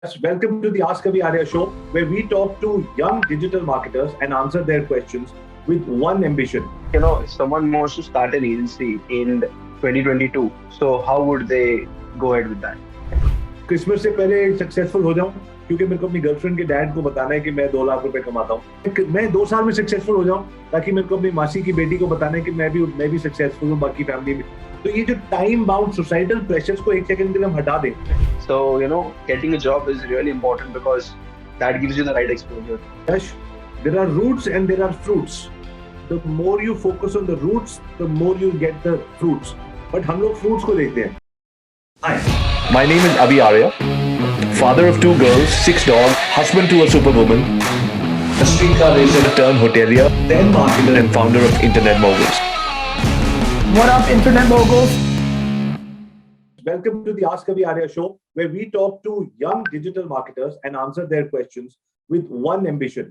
Welcome to the Ask Abhi Arya show, where we talk to young digital marketers and answer their questions with one ambition. If someone wants to start an agency in 2022, so how would they go ahead with that? Christmas से पहले successful हो जाऊं, क्योंकि मेरे को अपनी girlfriend के dad को बताना है कि मैं 2 लाख रुपए कमाता हूं। मैं 2 साल में सक्सेसफुल हो जाऊं, ताकि मेरे को अपनी मासी की बेटी को बताना है कि मैं भी सक्सेसफुल हूं, बाकी फैमिली में। तो ये जो टाइम बाउंड सोसाइटल प्रेशर्स को एक सेकंड के लिए हम हटा दें। So, getting a job is really important because that gives you the right exposure. Yash, there are roots and there are fruits. The more you focus on the roots, the more you get the fruits. But हम लोग fruits को देखते हैं। Hi, my name is Abhi Arya, father of 2 girls, 6 dogs, husband to a superwoman, a streetcar racer turned hotelier, then marketer and founder of Internet Moguls. What up, Internet Moguls? Welcome to the Ask Abhi Arya show, where we talk to young digital marketers and answer their questions with one ambition.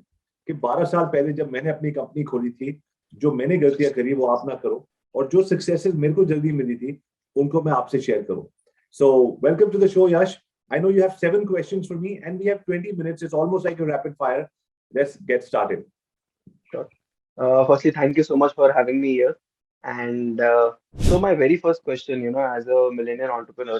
कि 12 साल पहले जब मैंने अपनी company खोली थी, जो मैंने गलतियां करी वो आप ना करो, और जो सक्सेसेस मेरे को जल्दी मिली थी उनको मैं आपसे शेयर करूं. So welcome to the show, Yash. I know you have 7 questions for me and we have 20 minutes. It's almost like a rapid fire. Let's get started. Sure. Firstly, thank you so much for having me here. And so my very first question, as a millennial entrepreneur,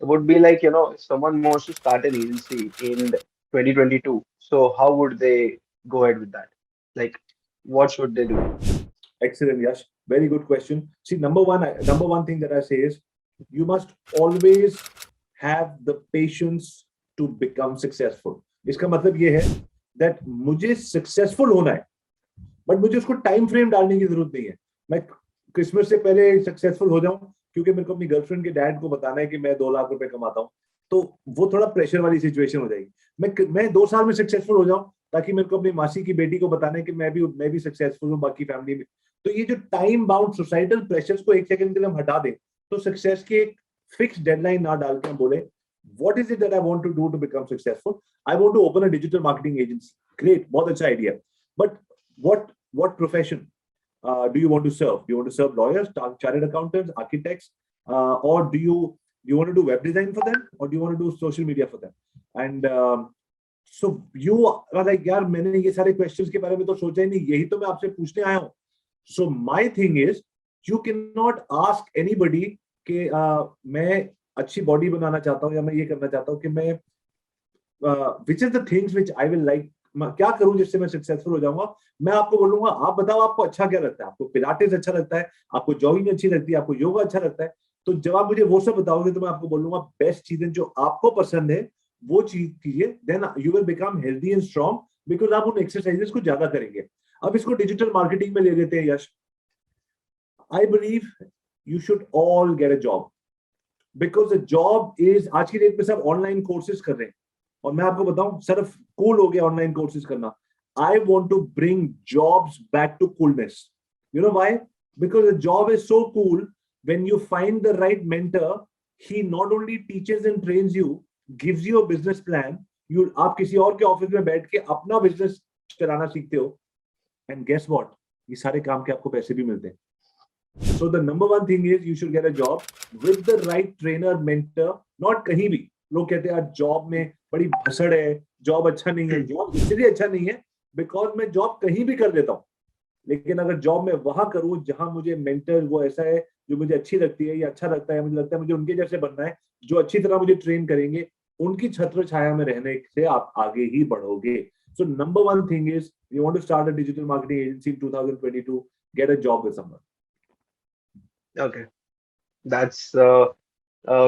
would be like, if someone wants to start an agency in 2022, so how would they go ahead with that? Like, what should they do? Excellent, Yash. Very good question. See, number one thing that I say is you must always have the patience to become successful. इसका मतलब ये है that मुझे successful होना है, but मुझे उसको time frame डालने की जरूरत नहीं है. मैं क्रिसमस से पहले सक्सेसफुल हो जाऊं, क्योंकि मेरे को अपनी गर्लफ्रेंड के डैड को बताना है कि मैं 2 लाख रुपए कमाता हूं, तो वो थोड़ा प्रेशर वाली सिचुएशन हो जाएगी. मैं 2 साल में सक्सेसफुल हो जाऊं, ताकि मेरे को अपनी मासी की बेटी को बताना है कि मैं भी सक्सेसफुल हूं, बाकी फैमिली में. तो ये जो टाइम बाउंड सोसाइटल प्रेशर्स को एक सेकंड के लिए हम हटा दें, तो सक्सेस की एक फिक्स डेडलाइन ना डाल के हम बोले what is it that I want to do to become successful. I want to open a digital marketing agency. Great, बहुत अच्छा idea. But what profession do you want to serve? Do you want to serve lawyers, chartered accountants, architects, or do you want to do web design for them, or do you want to do social media for them? And so you are like, यार मैंने ये सारे questions के बारे में तो सोचा ही नहीं, यही तो मैं आपसे पूछने आया हूँ. So my thing is you cannot ask anybody कि मैं अच्छी बॉडी बनाना चाहता हूँ या मैं ये करना चाहता हूँ कि मैं which is the things which I will like, क्या करूं जिससे मैं सक्सेसफुल हो जाऊंगा. मैं आपको बोलूंगा, आप बताओ आपको अच्छा क्या लगता है. आपको पिलाटेस अच्छा लगता है, आपको जॉगिंग अच्छी लगती है, आपको योगा अच्छा लगता है. तो जब आप मुझे वो सब बताओगे तो मैं आपको बोलूंगा बेस्ट चीजें जो आपको पसंद है वो चीज कीजिए. Then you will become healthy and strong, because आप उन एक्सरसाइजेस को ज्यादा करेंगे. अब इसको डिजिटल मार्केटिंग में ले लेते हैं. Yash, I believe you should all get a job, because the job is, आज की डेट में सब ऑनलाइन कोर्सेज कर रहे हैं, और मैं आपको बताऊं सिर्फ कूल हो गया ऑनलाइन कोर्सेज करना. I want to bring jobs back to coolness. You know why? Because the job is so cool when you find the right mentor. He not only teaches and trains you, gives you a business plan. आप किसी और के office में बैठ के अपना business चलाना सीखते हो, एंड गेस व्हाट, ये सारे काम के आपको पैसे भी मिलते हैं. So the number one thing is you should get a job with the right trainer, mentor. Not कहीं भी. लोग कहते हैं यार जॉब में बड़ी भसड़ है, जॉब अच्छा नहीं है. जॉब इसलिए अच्छा नहीं है बिकॉज मैं जॉब कहीं भी कर लेता हूँ, लेकिन अगर जॉब मैं वहां करूँ जहां मुझे मेंटर वो ऐसा है जो मुझे अच्छी लगती है या अच्छा लगता है, मुझे लगता है मुझे उनके जैसे बनना है, जो अच्छी तरह मुझे ट्रेन करेंगे, उनकी छत्र छाया में रहने से आप आगे ही बढ़ोगे. So number one thing is you want to start a digital marketing agency in 2022, get a job with someone. Okay, that's a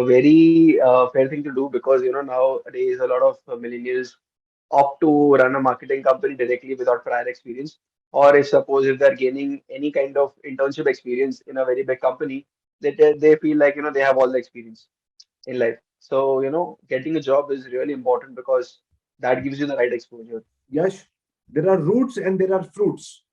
very fair thing to do because nowadays a lot of millennials opt to run a marketing company directly without prior experience, or if suppose if they're gaining any kind of internship experience in a very big company, they feel like they have all the experience in life. So getting a job is really important because that gives you the right exposure. Yash, there are roots and there are fruits.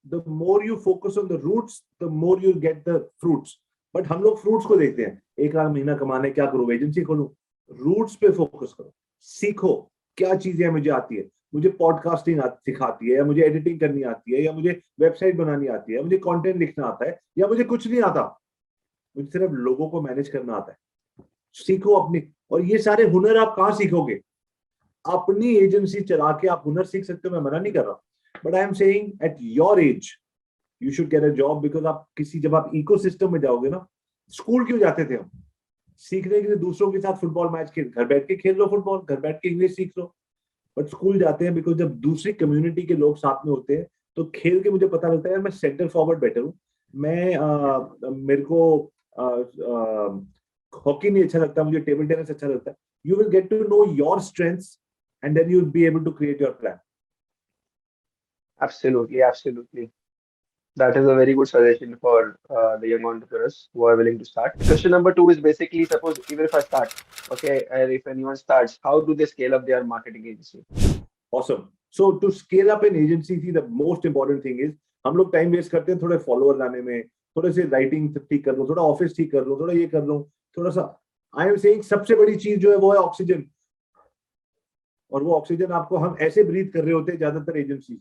The more you focus on the roots, the more you get the fruits. But हम लोग fruits को देखते हैं. एक आध महीना कमाने क्या करूँ, एजेंसी खोलूं. रूट्स पे फोकस करो, सीखो क्या चीजें मुझे आती है. मुझे पॉडकास्टिंग सिखाती है, या मुझे एडिटिंग करनी आती है, या मुझे वेबसाइट बनानी आती है, मुझे कंटेंट लिखना आता है, या मुझे कुछ नहीं आता, मुझे सिर्फ लोगों को मैनेज करना आता है. सीखो अपनी. और ये सारे हुनर आप कहाँ सीखोगे? अपनी एजेंसी चला के आप हुनर सीख सकते हो, मैं मना नहीं कर रहा, but I am saying at your age you should get a job, because आप किसी, जब आप इकोसिस्टम में जाओगे ना, स्कूल क्यों जाते थे हम? सीखने के लिए, दूसरों के साथ फुटबॉल मैच खेल, घर बैठ के खेल लो फुटबॉल, घर बैठ के इंग्लिश सीख लो। बट स्कूल जाते हैं बिकॉज जब दूसरी कम्युनिटी के लोग साथ में होते हैं तो खेल के मुझे पता लगता है यार मैं सेंटर फॉरवर्ड बेटर हूँ, मैं मेरे को हॉकी नहीं अच्छा लगता, मुझे टेबल टेनिस अच्छा लगता है। You will get to know your strengths and then you will be able to create your plan. Absolutely, absolutely. That is a very good suggestion for the young entrepreneurs who are willing to start. Question number two is basically, suppose even if I start, okay, and if anyone starts, how do they scale up their marketing agency? Awesome. So to scale up an agency, see, the most important thing is हम लोग time waste करते हैं थोड़े follower लाने में, थोड़े से writing ठीक कर लो, थोड़ा ऑफिस ठीक कर लो, थोड़ा ये कर लो, थोड़ा सा। आई एम सेइंग सबसे बड़ी चीज जो है वो है ऑक्सीजन, और वो ऑक्सीजन आपको, हम ऐसे ब्रीथ कर रहे होते हैं ज्यादातर एजेंसी,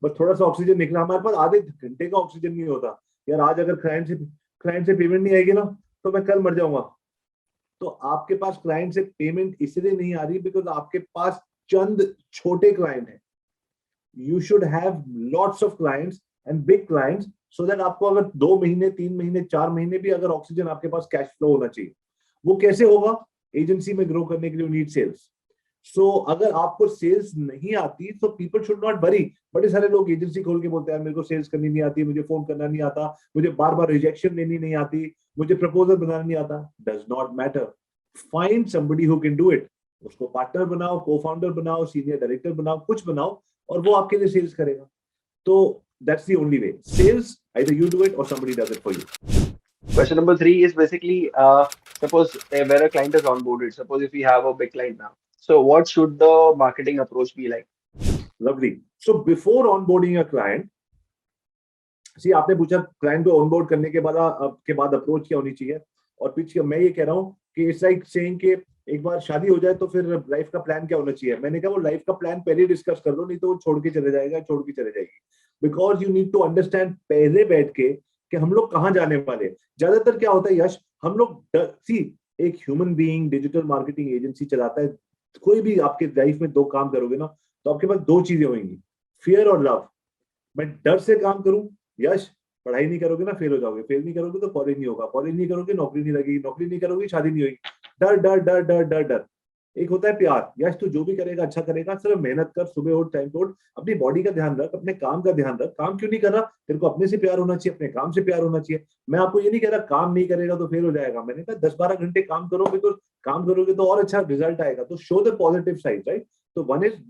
बस थोड़ा सा ऑक्सीजन निकला, हमारे पास आधे घंटे का ऑक्सीजन नहीं होता। यार आज अगर क्लाइंट से पेमेंट नहीं आएगी ना तो मैं कल मर जाऊंगा। तो आपके पास क्लाइंट से पेमेंट इसलिए नहीं आ रही बिकॉज आपके पास चंद छोटे क्लाइंट हैं। You should have lots of clients and big clients, so that आपको अगर 2 महीने 3 महीने 4 महीने भी अगर ऑक्सीजन, आपके पास कैश फ्लो होना चाहिए। वो कैसे होगा? एजेंसी में ग्रो करने के लिए नीड सेल्स। सो अगर आपको सेल्स नहीं आती तो पीपल शुड नॉट वरी। बड़े सारे लोग एजेंसी खोल के बोलते हैं मेरे को सेल्स करनी नहीं आती, मुझे फोन करना नहीं आता, मुझे बार बार रिजेक्शन लेनी नहीं आती, मुझे प्रपोजल बनाना नहीं आता। Does not matter, find somebody who can do it. उसको पार्टनर बनाओ, को फाउंडर बनाओ, सीनियर डायरेक्टर बनाओ, कुछ बनाओ, और वो आपके लिए सेल्स करेगा। तो that's the only way. Sales, either you do it or somebody does it for you. Question number three is basically, suppose where a client is onboarded, suppose if we have a big client now, so what should the marketing approach be like? Lovely. So before onboarding a client, see, आपने पूछा client को onboard करने के बाद approach क्या होनी चाहिए, और पिच मैं ये कह रहा हूँ कि इट्स लाइक सेइंग कि एक बार शादी हो जाए तो फिर लाइफ का प्लान क्या होना चाहिए। मैंने कहा वो लाइफ का प्लान पहले डिस्कस कर दो, नहीं तो वो छोड़ के चले जाएगी। Because you need to understand पहले बैठ के कि हम लोग कहाँ जाने वाले हैं। ज्यादातर क्या होता है यश, हम लोग सी, एक human being digital marketing agency चलाता है, कोई भी आपके लाइफ में 2 काम करोगे ना तो आपके पास 2 चीजें होंगी, फियर और लव। मैं डर से काम करूं यश, पढ़ाई नहीं करोगे ना फेल हो जाओगे, फेल नहीं करोगे तो कॉलेज नहीं होगा, कॉलेज नहीं करोगे नौकरी नहीं लगेगी, नौकरी नहीं करोगे शादी नहीं होगी। डर डर डर डर डर डर। एक होता है प्यार, यश तू जो भी करेगा अच्छा करेगा, सिर्फ मेहनत कर, सुबह उठ, टाइम पे उठ, अपनी बॉडी का ध्यान रख, अपने काम का ध्यान रख। काम क्यों नहीं कर रहा? तेरे को अपने से प्यार होना चाहिए, अपने काम से प्यार होना चाहिए। मैं आपको ये नहीं कह रहा काम नहीं करेगा तो फेल हो जाएगा, मैंने कहा 10-12 घंटे काम करो, बिकॉज काम करोगे तो और अच्छा रिजल्ट आएगा। तो show the positive side, right? तो वन इज,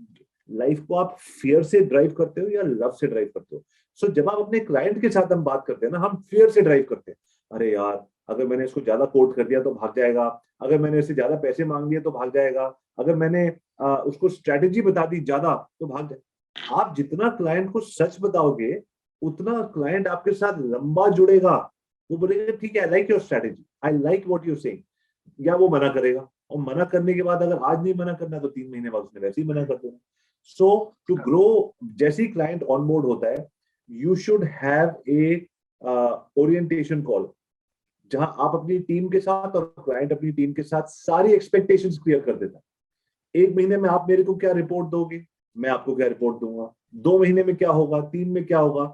लाइफ को आप फियर से ड्राइव करते हो या लव से ड्राइव करते हो? सो जब आप अपने क्लाइंट के साथ हम बात करते हैं ना, हम फियर से ड्राइव करते हैं। अरे यार अगर मैंने इसको ज्यादा कोट कर दिया तो भाग जाएगा, अगर मैंने इससे ज्यादा पैसे मांग लिए तो भाग जाएगा, अगर मैंने उसको स्ट्रेटेजी बता दी ज्यादा तो भाग जाए। आप जितना क्लाइंट को सच बताओगे उतना क्लाइंट आपके साथ लंबा जुड़ेगा। वो बोलेगा ठीक है, I like your strategy, I like what you saying, या वो मना करेगा। और मना करने के बाद अगर आज नहीं मना करना तो 3 महीने बाद उसने वैसे ही मना कर देना। सो टू ग्रो, जैसे ही क्लाइंट ऑनबोर्ड होता है, you should have a orientation call, जहां आप अपनी टीम के साथ और क्लाइंट अपनी टीम के साथ सारी एक्सपेक्टेशंस क्लियर कर देता है। 1 महीने में आप मेरे को क्या रिपोर्ट दोगे, मैं आपको क्या रिपोर्ट दूंगा। 2 महीने में क्या होगा, 3 में क्या होगा।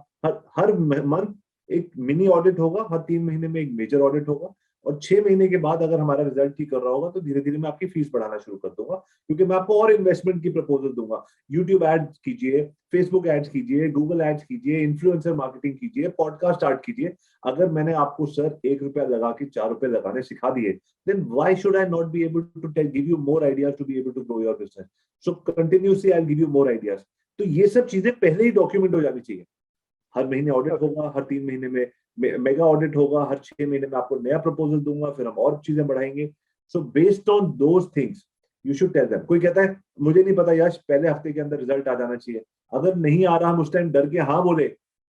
हर मंथ एक मिनी ऑडिट होगा, हर 3 महीने में एक मेजर ऑडिट होगा, और 6 महीने के बाद अगर हमारा रिजल्ट ठीक कर रहा होगा तो धीरे धीरे मैं आपकी फीस बढ़ाना शुरू कर दूंगा, क्योंकि मैं आपको और इन्वेस्टमेंट की प्रपोजल दूंगा। यूट्यूब एड्स कीजिए, फेसबुक एड्स कीजिए, गूगल एड्स कीजिए, इन्फ्लुएंसर मार्केटिंग कीजिए, पॉडकास्ट स्टार्ट कीजिए। अगर मैंने आपको सर 1 रुपया लगा के 4 रुपए लगाने सिखा दिए, then why should I not be able to give you more ideas to be able to grow your business? So continuously I'll give you more ideas. तो ये सब चीजें पहले ही डॉक्यूमेंट हो जानी चाहिए। हर महीने ऑडिट होगा, हर 3 महीने में मेगा ऑडिट होगा, हर 6 महीने में आपको नया प्रपोजल दूंगा, फिर हम और चीजें बढ़ाएंगे। So based on those things you should tell them. कोई कहता है मुझे नहीं पता यश, पहले हफ्ते के अंदर रिजल्ट आ जाना चाहिए। अगर नहीं आ रहा, हम उस टाइम डर के हाँ बोले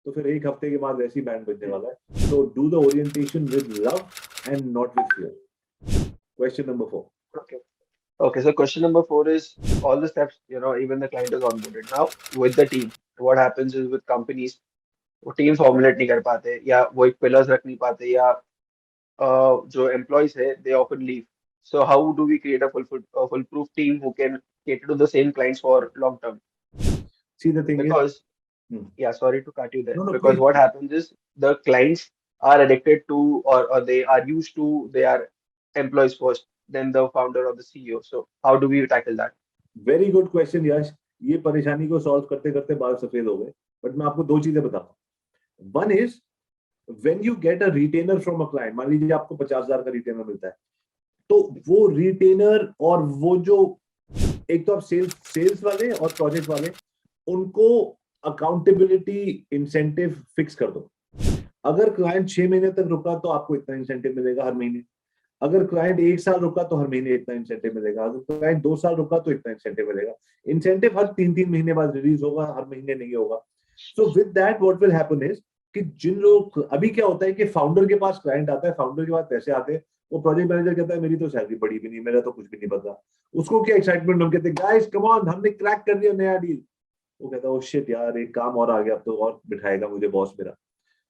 तो फिर 1 हफ्ते के बाद वैसी बैंड बजने वाला है। So do the orientation with love and not with fear. Question number 4. Okay, so question number 4 is all the steps, even the client is onboarded. Now with the team, what happens is with companies, वो team formulate नहीं कर पाते, या वो एक pillars रख नहीं पाते, या जो एम्प्लॉयज है they often leave. So how do we create a full proof team who can cater to the same clients for long term? See, the thing is, Because, Hmm. yeah, sorry to cut you there. No, no, Because please. what happens is the clients are addicted to, or they are used to, they are employees first, then the founder or the CEO. So how do we tackle that? Very good question Yash. ये परेशानी को solve करते करते बाल सफेद हो गए. But मैं आपको दो चीजें बताता हूँ. One is, when you get a retainer from a client, मान लीजिए आपको 50,000 का रिटेनर मिलता है, तो वो रिटेनर और वो जो, एक तो आप सेल्स वाले और प्रोजेक्ट वाले, उनको अकाउंटेबिलिटी इंसेंटिव फिक्स कर दो. अगर क्लाइंट 6 महीने तक रुका तो आपको इतना इंसेंटिव मिलेगा हर महीने. अगर क्लाइंट 1 साल रुका तो हर महीने इतना इंसेंटिव मिलेगा. अगर क्लाइंट 2 साल रुका तो इतना इंसेंटिव मिलेगा. इंसेंटिव हर 3-3 महीने बाद रिलीज होगा, हर महीने नहीं होगा. So with that what will happen is कि जिन लोग, अभी क्या होता है कि फाउंडर के पास क्लाइंट आता है, फाउंडर के पास पैसे आते हैं, वो प्रोजेक्ट मैनेजर कहता है मेरी तो सैलरी बढ़ी भी नहीं, मेरा तो कुछ भी नहीं बता. उसको क्या एक्साइटमेंट, हम कहते हैं गाइस कम ऑन, हमने क्रैक कर दिया नया डील. वो कहता है ओ शिट यार, एक काम और आ गया, अब तो और बिठाएगा मुझे बॉस मेरा.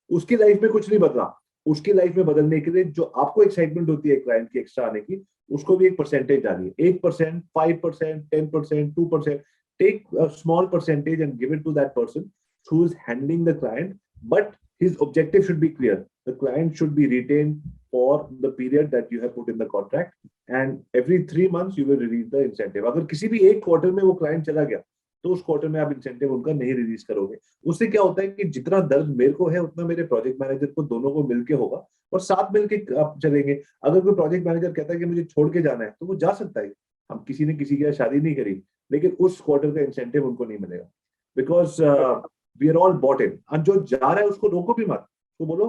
उसकी लाइफ में कुछ नहीं बदला. उसकी लाइफ में बदलने के लिए जो आपको एक्साइटमेंट होती है क्लाइंट की एक्स्ट्रा आने की, उसको भी एक परसेंटेज डालिए. 1%, 5%, 10%, 2%. Take a small percentage and give it to that person who is handling the client, but his objective should be clear. The client should be retained for the period that you have put in the contract, and every 3 months you will release the incentive. अगर किसी भी एक quarter में वो client चला गया, तो उस क्वार्टर में आप इंसेंटिव उनका नहीं रिलीज करोगे. उससे क्या होता है कि जितना दर्द मेरे को है उतना मेरे प्रोजेक्ट मैनेजर को, दोनों को मिलके होगा, और साथ मिलके आप चलेंगे. अगर कोई प्रोजेक्ट मैनेजर कहता है कि मुझे छोड़ के जाना है, तो वो जा सकता है. हम किसी ने किसी की शादी नहीं करी, लेकिन उस क्वार्टर का इंसेंटिव उनको नहीं मिलेगा. Because we are all bought in. और जो जा रहा है उसको रोको भी मत. तो बोलो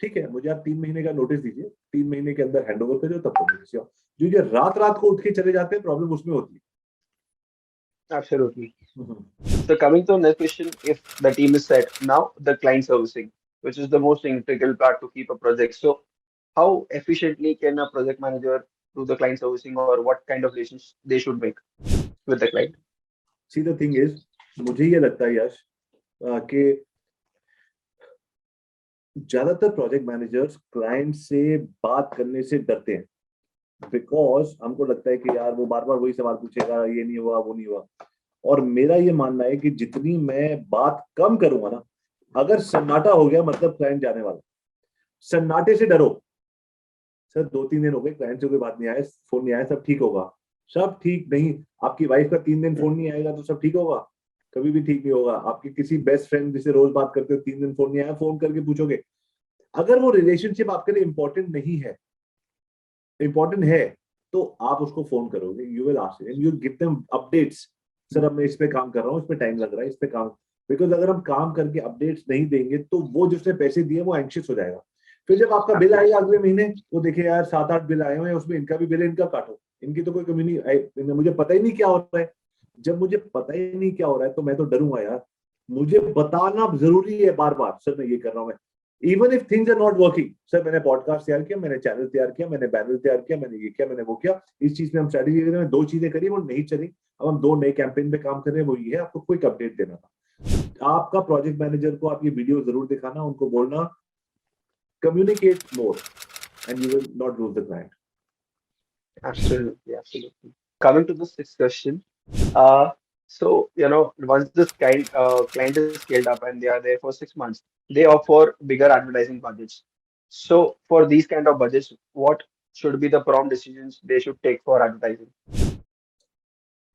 ठीक है, मुझे आप 3 महीने का नोटिस दीजिए, 3 महीने के अंदर हैंडओवर कर दो, तब तक किसी और. जो ये रात रात को उठ के चले जाते हैं, प्रॉब्लम उसमें होती है. Absolutely. So coming to the next question, if the team is set, now the client servicing, which is the most integral part to keep a project. So how efficiently can a project manager do the client servicing, or what kind of relations they should make with the client? See, the thing is, मुझे ये लगता है यश कि ज्यादातर project managers client से बात करने से डरते हैं. बिकॉज हमको लगता है कि यार वो बार बार वही सवाल पूछेगा, ये नहीं हुआ, वो नहीं हुआ. और मेरा ये मानना है कि जितनी मैं बात कम करूंगा ना, अगर सन्नाटा हो गया मतलब क्लाइंट जाने वाला. सन्नाटे से डरो. सर 2-3 दिन हो गए, क्लाइंट से कोई बात नहीं आया, फोन नहीं आया, सब ठीक होगा. सब ठीक नहीं. आपकी वाइफ का 3 दिन फोन नहीं आएगा तो सब ठीक होगा? कभी भी ठीक नहीं होगा. आपके किसी बेस्ट फ्रेंड जिसे रोज बात करते हो, 3 दिन फोन नहीं आया, फोन करके पूछोगे. अगर वो रिलेशनशिप आपके लिए इंपॉर्टेंट नहीं है, इंपॉर्टेंट है, तो आप उसको फोन करोगे. You will ask and you give them updates. Sir अब मैं इस पे काम कर रहा हूँ, इस पे टाइम लग रहा है, इस पे काम. बिकॉज अगर हम काम करके अपडेट्स नहीं देंगे तो वो जिसने पैसे दिए वो एंग्शियस हो जाएगा. फिर जब आपका बिल आएगा अगले महीने, वो देखे यार 7-8 बिल आए हुए हैं, उसमें इनका भी बिल है, इनका काटो. इनकी तो कोई कमी नहीं, मुझे पता ही नहीं क्या हो रहा है. जब मुझे पता ही नहीं क्या हो रहा है तो मैं तो डरूंगा यार. मुझे बताना जरूरी है बार बार, सर मैं ये कर रहा हूँ. मैं even if things are not working, sir मैंने पॉडकास्ट तैयार किया, मैंने चैनल तैयार किया, मैंने बैनर तैयार किया, मैंने ये किया, मैंने वो किया, इस चीज में हम स्ट्रेटेजी कर रहे हैं, 2 चीजें करी वो नहीं चली, अब हम 2 नए कैंपेन पे काम कर रहे हैं, वो ये है. आपको क्विक अपडेट देना था. आपका प्रोजेक्ट मैनेजर को आप ये वीडियो जरूर दिखाना, उनको बोलना communicate more and you will not lose the client. Absolutely, absolutely. Coming to the sixth question, so once this client is scaled up and they are there for 6 months, they offer bigger advertising budgets. So for these kind of budgets, what should be the prompt decisions they should take for advertising?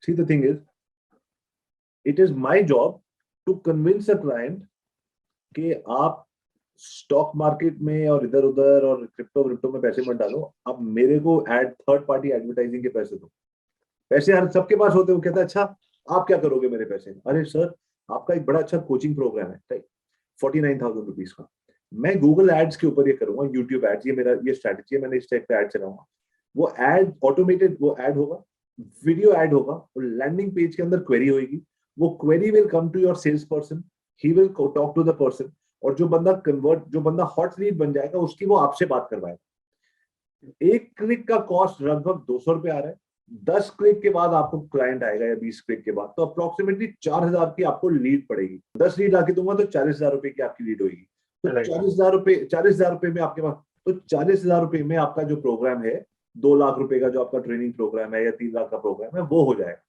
See, the thing is, it is my job to convince a client कि आप stock market में और इधर उधर और crypto में पैसे मत डालो. आप मेरे को थर्ड पार्टी एडवर्टाइजिंग के पैसे दो. पैसे हर सबके पास होते हैं. वो कहता है अच्छा आप क्या करोगे मेरे पैसे? अरे सर आपका एक बड़ा अच्छा कोचिंग प्रोग्राम है 49,000 रुपीज का, मैं गूगल एड्स के ऊपर ये करूंगा, यूट्यूब एड्स, ये मेरा ये स्ट्रैटेजी है, मैंने इस टाइप का एड चलाऊंगा. वो एड ऑटोमेटेड, वो एड होगा, वीडियो एड होगा, और लैंडिंग पेज के अंदर क्वेरी होगी. वो query will come to your sales person, he will talk to the person, और जो बंदा हॉट लीड बन जाएगा उसकी वो आपसे बात करवाएगा. 1 क्लिक का कॉस्ट लगभग 200 रुपए आ रहा है. 10 क्लिक के बाद आपको क्लाइंट आएगा, या 20 क्लिक के बाद, तो अप्रोक्सीमेटली 4,000 की आपको लीड पड़ेगी. 10 लीड आके दूंगा तो 40,000 रुपए की आपकी लीड होगी. तो 40,000 रुपए में आपके पास, तो 40,000 रुपए में आपका जो प्रोग्राम है, 2 लाख रुपए का जो आपका ट्रेनिंग प्रोग्राम है या 3 लाख का प्रोग्राम है, वो हो जाएगा.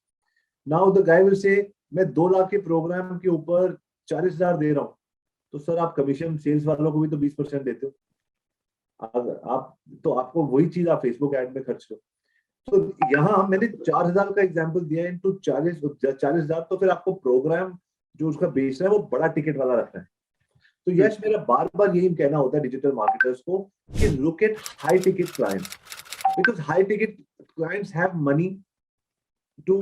Now the guy will say मैं 2 लाख के प्रोग्राम के ऊपर 40,000 दे रहा हूँ, तो सर आप कमीशन सेल्स वालों को भी तो 20% देते हो, अगर आप तो आपको वही चीज आप फेसबुक एड में खर्च करो। तो यहाँ मैंने 4,000 का एग्जांपल दिया इनटू 40,000, तो फिर आपको प्रोग्राम जो उसका बेच रहा है वो बड़ा टिकट वाला रखना है। तो यस, मेरा बार बार यही कहना होता है डिजिटल मार्केटर्स को कि look at high ticket clients, because high ticket clients have money to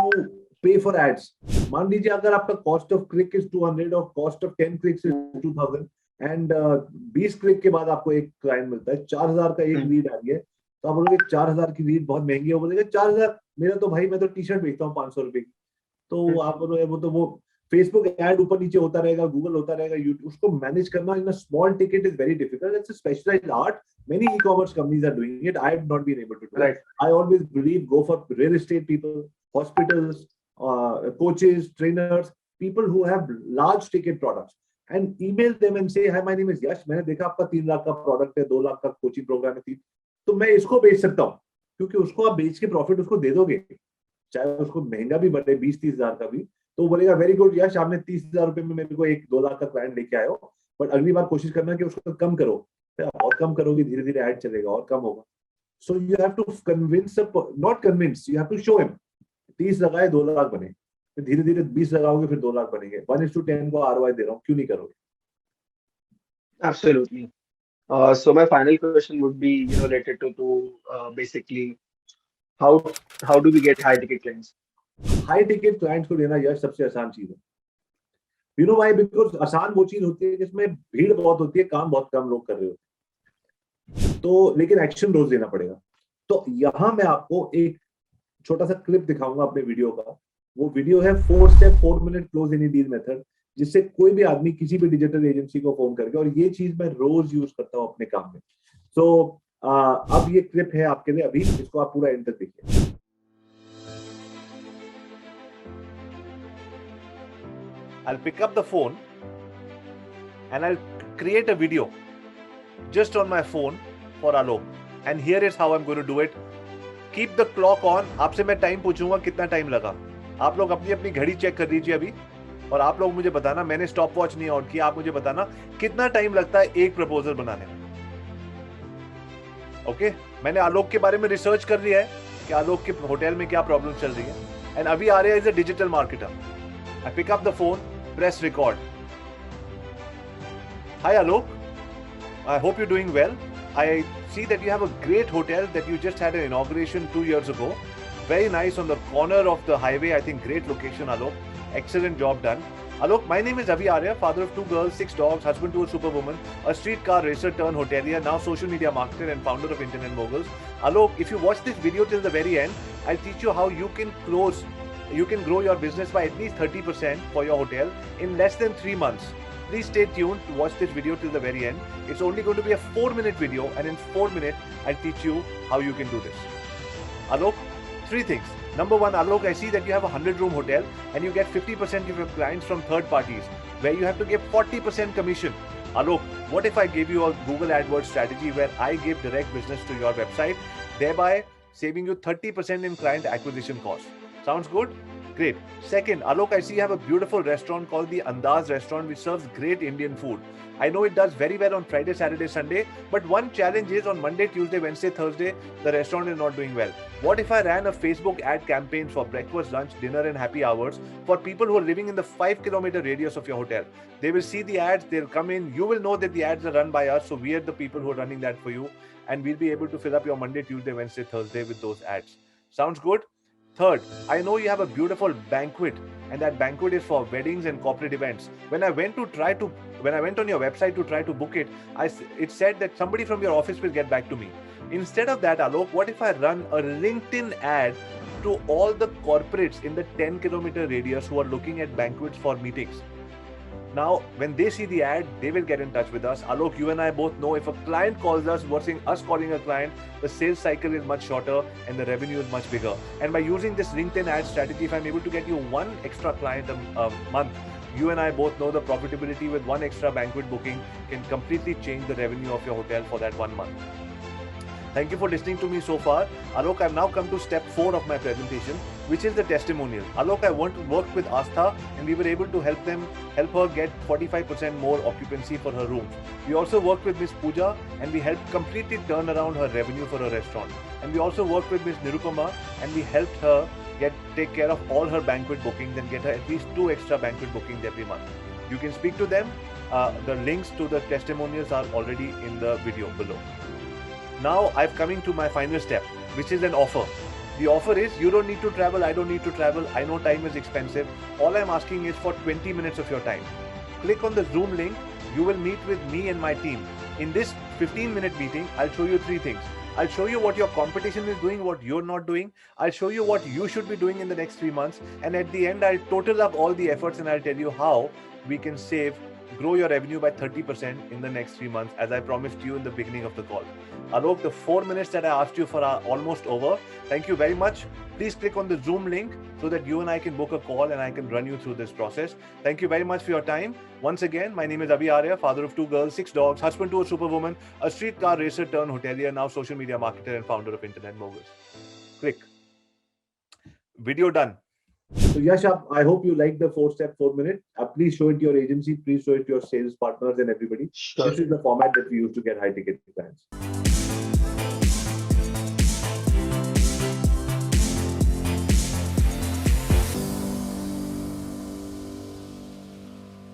pay for ads. मान लीजिए अगर आपका कॉस्ट ऑफ क्लिक इज 200 और cost of 10 clicks is 2000 and 20 click के बाद आपको एक क्लाइंट मिलता है, 4,000 का एक लीड आ रही है, तो आप बोलोगे 4,000 की लीड बहुत महंगी है, वो बोलेगा 4,000 मेरा तो भाई मैं तो टी शर्ट बेचता हूँ 500 रुपए की। तो आप बोलोगे वो फेसबुक एड ऊपर नीचे होता रहेगा, गूगल होता रहेगा, यूट्यूब, उसको मैनेज करना in a small ticket is very difficult. It's a specialized art, many e-commerce companies are doing it, I have not been able to do it. I always believe go for real estate people, hospitals, coaches, trainers, people who have large ticket products, and email them and say, hi, my name is Yash, मैंने देखा आपका 3 लाख का product है, 2 लाख का coaching program है, तो मैं इसको बेच सकता हूँ, क्योंकि उसको आप बेच के प्रॉफिट उसको दे दोगे, चाहे उसको महंगा भी बने 20-30 हजार का भी, तो वो बोलेगा वेरी गुड यश, आपने 30,000 रुपए में मेरे को 1-2 लाख का क्लाइंट लेके आए हो, बट अगली बार कोशिश करना कि उसको कम करो, और कम करोगे धीरे धीरे ऐड चलेगा और कम होगा। So you have to convince, not convince, you have to show him 30 लगाए 2 लाख बने, फिर धीरे धीरे 20 लगाओगे फिर 2 लाख बनेंगे। 1:10 को ROI दे रहा हूँ, क्यों नहीं करोगे? Absolutely. So my final question would be, related to basically how do we get high ticket clients? High ticket clients को देना यह सबसे आसान चीज है। You know why? बिकॉज आसान वो चीज होती है जिसमें भीड़ बहुत होती है, काम बहुत कम लोग कर रहे होते हैं, तो लेकिन एक्शन रोज देना पड़ेगा। तो यहाँ मैं आपको एक छोटा सा क्लिप दिखाऊंगा अपने वीडियो का। वो वीडियो है 4 step 4 minute close any deal method, जिससे कोई भी आदमी किसी भी डिजिटल एजेंसी को फोन करके, और ये चीज मैं रोज यूज करता हूँ अपने काम में। तो अब ये क्लिप है आपके लिए, अभी इसको आप पूरा एंड तक देखिए। I'll pick up the phone and I'll create a video just on my phone for Alok, and here is how I'm going to do it. Keep the clock on. आपसे मैं टाइम पूछूंगा कितना time लगा, आप लोग अपनी अपनी घड़ी चेक कर लीजिए अभी, और आप लोग मुझे बताना, मैंने स्टॉप वॉच नहीं ऑन किया, आप मुझे बताना कितना टाइम लगता है एक प्रपोजल बनाने में। ओके, मैंने आलोक के बारे में रिसर्च कर लिया है कि आलोक के होटल में क्या प्रॉब्लम चल रही है, एंड अभी आ रहा है as a digital marketer. I pick up the phone, press record. Hi Alok, I hope you're doing well. I see that you have a great hotel that you just had an inauguration 2 years ago. Very nice, on the corner of the highway. I think great location, Alok. Excellent job done. Alok, my name is Avi Arya, father of 2 girls, 6 dogs, husband to a superwoman, a streetcar racer turned hotelier, now social media marketer and founder of Internet Moguls. Alok, if you watch this video till the very end, I'll teach you how you can grow your business by at least 30% for your hotel in less than 3 months. Please stay tuned to watch this video till the very end. It's only going to be a 4-minute video, and in 4 minutes, I'll teach you how you can do this. Alok, 3 things. Number 1, Alok, I see that you have a 100-room hotel and you get 50% of your clients from third parties, where you have to give 40% commission. Alok, what if I gave you a Google AdWords strategy where I give direct business to your website, thereby saving you 30% in client acquisition cost? Sounds good? Great. Second, Alok, I see you have a beautiful restaurant called the Andaz restaurant, which serves great Indian food. I know it does very well on Friday, Saturday, Sunday, but one challenge is on Monday, Tuesday, Wednesday, Thursday, the restaurant is not doing well. What if I ran a Facebook ad campaign for breakfast, lunch, dinner and happy hours for people who are living in the 5-kilometer radius of your hotel? They will see the ads, they'll come in, you will know that the ads are run by us, so we are the people who are running that for you, and we'll be able to fill up your Monday, Tuesday, Wednesday, Thursday with those ads. Sounds good? Third, I know you have a beautiful banquet, and that banquet is for weddings and corporate events. When I went on your website to try to book it, it said that somebody from your office will get back to me. Instead of that, Alok, what if I run a LinkedIn ad to all the corporates in the 10-kilometer radius who are looking at banquets for meetings? Now, when they see the ad, they will get in touch with us. Alok, you and I both know if a client calls us versus us calling a client, the sales cycle is much shorter and the revenue is much bigger. And by using this LinkedIn ad strategy, if I'm able to get you 1 extra client a month, you and I both know the profitability with 1 extra banquet booking can completely change the revenue of your hotel for that 1 month. Thank you for listening to me so far. Alok, I've now come to step 4 of my presentation, which is the testimonial. Alok, I worked with Astha and we were able to help her get 45% more occupancy for her rooms. We also worked with Miss Pooja and we helped completely turn around her revenue for her restaurant. And we also worked with Miss Nirupama and we helped her take care of all her banquet bookings and get her at least 2 extra banquet bookings every month. You can speak to them. The links to the testimonials are already in the video below. Now I'm coming to my final step, which is an offer. The offer is you don't need to travel, I don't need to travel. I know time is expensive. All I'm asking is for 20 minutes of your time. Click on the Zoom link. You will meet with me and my team. In this 15-minute meeting, I'll show you 3 things. I'll show you what your competition is doing, what you're not doing. I'll show you what you should be doing in the next 3 months. And at the end, I'll total up all the efforts and I'll tell you how we can grow your revenue by 30% in the next 3 months, as I promised you in the beginning of the call. Alok, the 4 minutes that I asked you for are almost over. Thank you very much. Please click on the Zoom link so that you and I can book a call and I can run you through this process. Thank you very much for your time. Once again, my name is Abhi Arya, father of 2 girls, 6 dogs, husband to a superwoman, a streetcar racer turned hotelier, now social media marketer and founder of Internet Moguls. Click. Video done. So Yash, I hope you like the 4-step 4-minute. Please show it to your agency. Please show it to your sales partners and everybody. Sure. This is the format that we use to get high ticket clients.